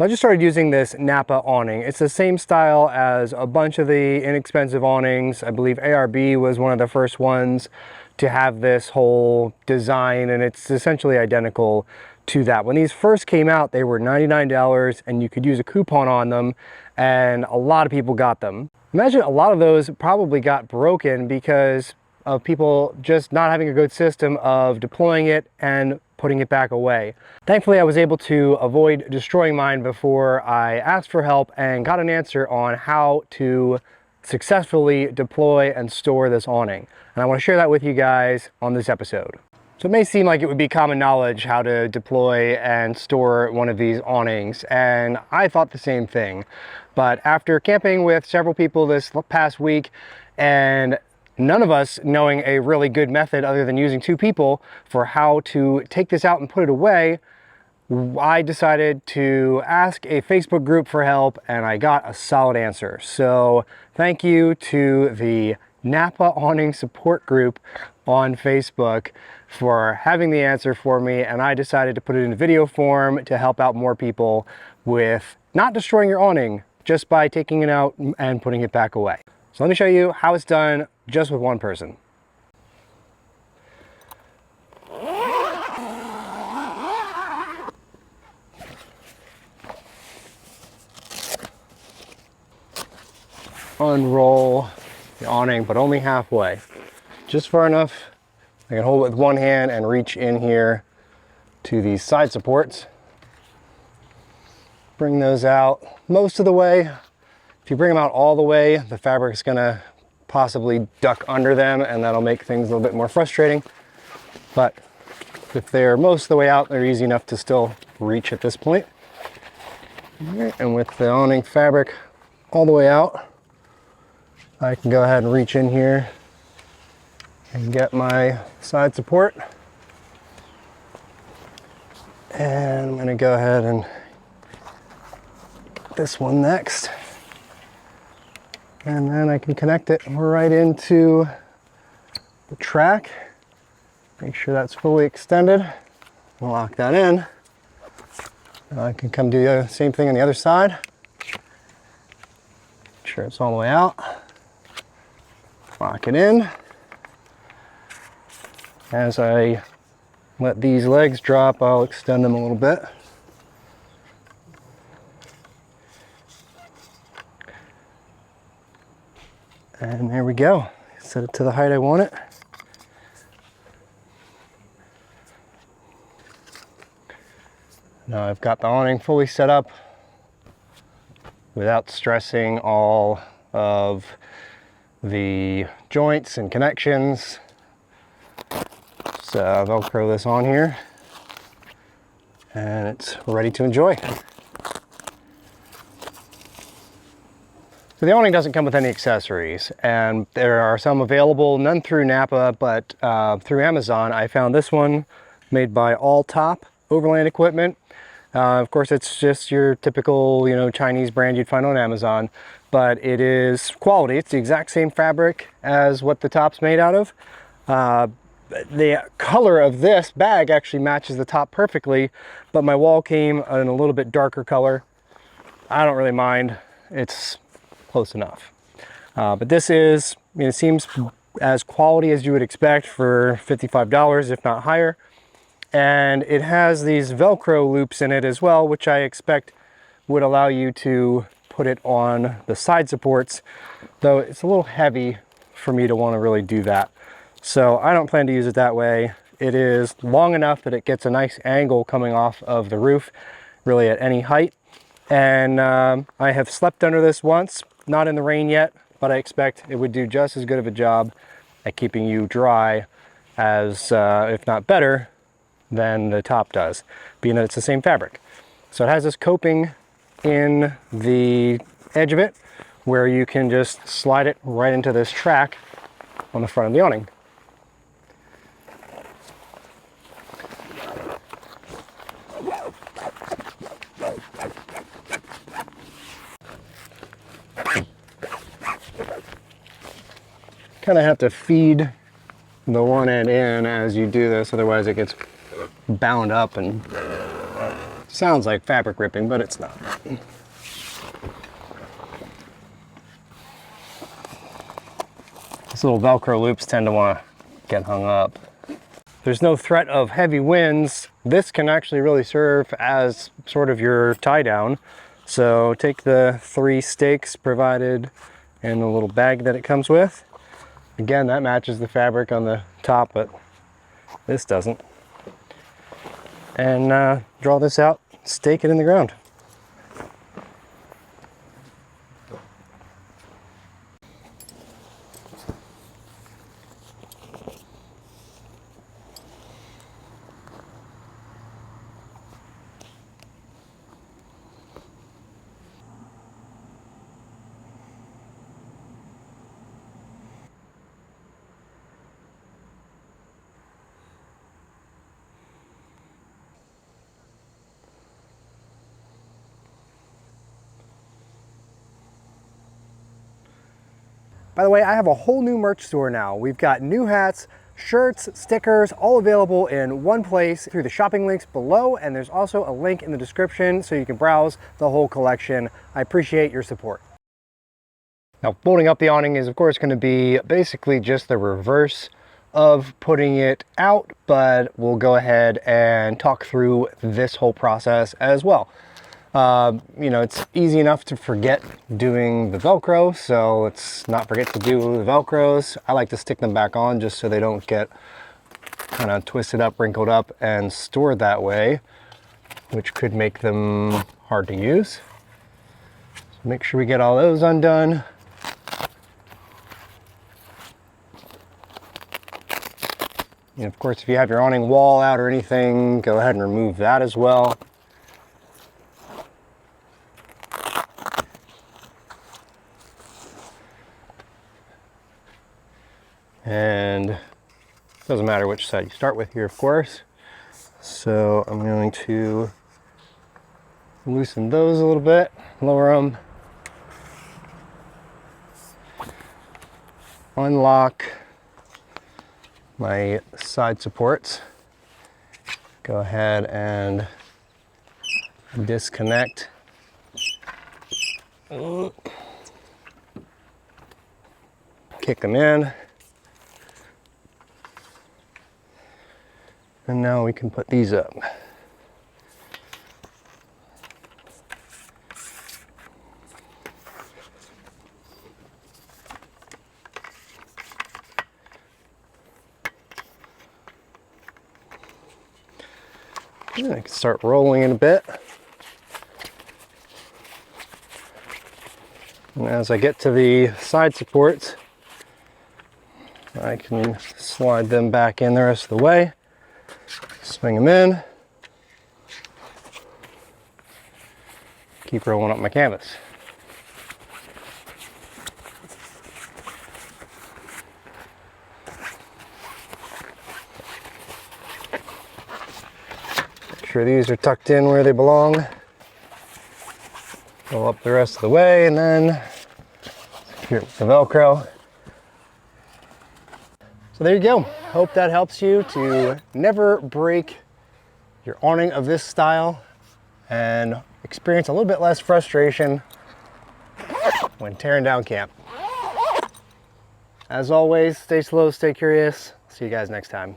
So I just started using this Napa awning. It's the same style as a bunch of the inexpensive awnings. I believe ARB was one of the first ones to have this whole design, and it's essentially identical to that. When these first came out, they were $99 and you could use a coupon on them, and a lot of people got them. Imagine a lot of those probably got broken because of people just not having a good system of deploying it and putting it back away. Thankfully, I was able to avoid destroying mine before I asked for help and got an answer on how to successfully deploy and store this awning. And I want to share that with you guys on this episode. So it may seem like it would be common knowledge how to deploy and store one of these awnings, and I thought the same thing. But after camping with several people this past week and none of us knowing a really good method other than using two people for how to take this out and put it away, I decided to ask a Facebook group for help, and I got a solid answer. So thank you to the Napa Awning support group on Facebook for having the answer for me, and I decided to put it in video form to help out more people with not destroying your awning just by taking it out and putting it back away. So let me show you how it's done just with one person. Unroll the awning, but only halfway. Just far enough I can hold it with one hand and reach in here to these side supports. Bring those out most of the way. If you bring them out all the way, the fabric's gonna possibly duck under them, and that'll make things a little bit more frustrating. But if they're most of the way out, they're easy enough to still reach at this point. And with the awning fabric all the way out, I can go ahead and reach in here and get my side support. And I'm gonna go ahead and get this one next. And then I can connect it right into the track. Make sure that's fully extended. Lock that in. I can come do the same thing on the other side. Make sure it's all the way out. Lock it in. As I let these legs drop, I'll extend them a little bit. And there we go. Set it to the height I want it. Now I've got the awning fully set up without stressing all of the joints and connections. So I'll Velcro this on here and it's ready to enjoy. So the awning doesn't come with any accessories, and there are some available, none through Napa, but through Amazon. I found this one made by All Top Overland Equipment. Of course, it's just your typical, Chinese brand you'd find on Amazon, but it is quality. It's the exact same fabric as what the top's made out of. The color of this bag actually matches the top perfectly, but my wall came in a little bit darker color. I don't really mind. It's close enough. But this is, it seems as quality as you would expect for $55, if not higher. And it has these Velcro loops in it as well, which I expect would allow you to put it on the side supports, though it's a little heavy for me to want to really do that. So I don't plan to use it that way. It is long enough that it gets a nice angle coming off of the roof, really at any height. And I have slept under this once, not in the rain yet, but I expect it would do just as good of a job at keeping you dry as, if not better, than the top does, being that it's the same fabric. So it has this coping in the edge of it where you can just slide it right into this track on the front of the awning. Kind of have to feed the one end in as you do this, otherwise it gets bound up and Sounds like fabric ripping, but it's not. These little Velcro loops tend to want to get hung up. There's no threat of heavy winds. This can actually really serve as sort of your tie down. So take the 3 stakes provided in the little bag that it comes with. Again, that matches the fabric on the top, but this doesn't. And draw this out, stake it in the ground. By the way, I have a whole new merch store now. We've got new hats, shirts, stickers, all available in one place through the shopping links below, and there's also a link in the description so you can browse the whole collection. I appreciate your support. Now, folding up the awning is of course going to be basically just the reverse of putting it out, but we'll go ahead and talk through this whole process as well. You know, it's easy enough to forget doing the Velcro, so let's not forget to do the Velcros. I like to stick them back on just so they don't get kind of twisted up, wrinkled up, and stored that way, which could make them hard to use. So make sure we get all those undone. And of course, if you have your awning wall out or anything, go ahead and remove that as well. And it doesn't matter which side you start with here, of course. So I'm going to loosen those a little bit, lower them, unlock my side supports, go ahead and disconnect. Kick them in. And now we can put these up. And I can start rolling in a bit. And as I get to the side supports, I can slide them back in the rest of the way. Swing them in. Keep rolling up my canvas. Make sure these are tucked in where they belong. Roll up the rest of the way and then secure with the Velcro. So there you go. Hope that helps you to never break your awning of this style and experience a little bit less frustration when tearing down camp. As always, stay slow, stay curious. See you guys next time.